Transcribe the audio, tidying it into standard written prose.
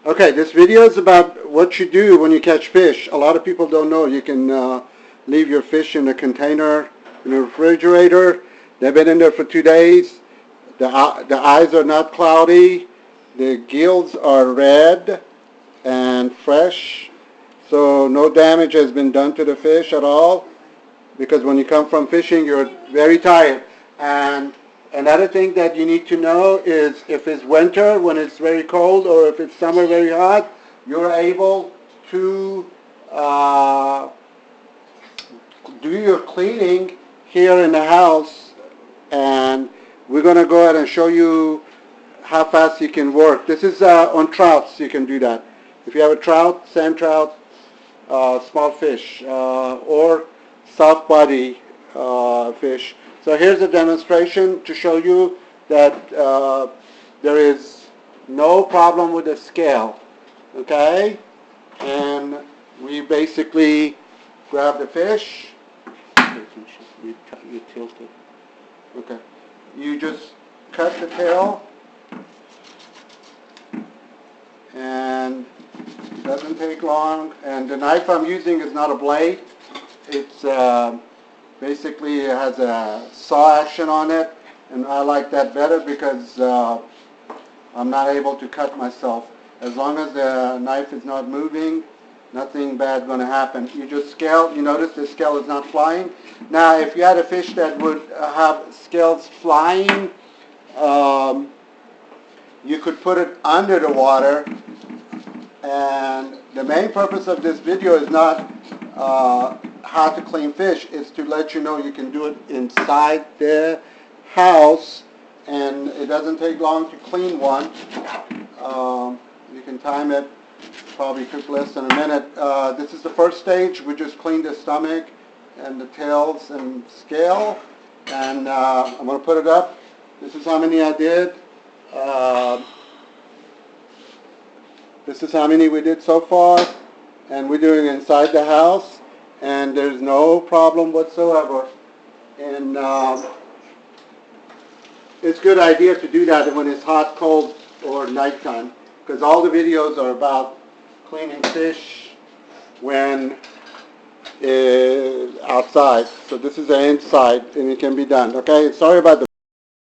Okay, this video is about what you do when you catch fish. A lot of people don't know you can leave your fish in a container in a refrigerator. They've been in there for 2 days. The eyes are not cloudy. The gills are red and fresh. So no damage has been done to the fish at all, because when you come from fishing, you're very tired. And another thing that you need to know is if it's winter, when it's very cold, or if it's summer, very hot, you're able to do your cleaning here in the house. And we're going to go ahead and show you how fast you can work. This is on trouts, you can do that. If you have a trout, sand trout, small fish, or soft body fish. So here's a demonstration to show you that there is no problem with the scale, okay? And we basically grab the fish. You tilt it. Okay. You just cut the tail, and it doesn't take long. And the knife I'm using is not a blade. It's basically it has a saw action on it, and I like that better because I'm not able to cut myself. As long as the knife is not moving, nothing bad going to happen. You just scale. You notice the scale is not flying. Now, if you had a fish that would have scales flying, you could put it under the water. And the main purpose of this video is not how to clean fish. It's to let you know you can do it inside the house, and it doesn't take long to clean one. You can time it. Probably took less than a minute. This is the first stage. We just cleaned the stomach and the tails and scale. And I'm going to put it up. This is how many I did. This is how many we did so far. And we're doing it inside the house. And there's no problem whatsoever. And it's a good idea to do that when it's hot, cold, or nighttime, because all the videos are about cleaning fish when outside. So this is the inside, and it can be done. Okay, sorry about the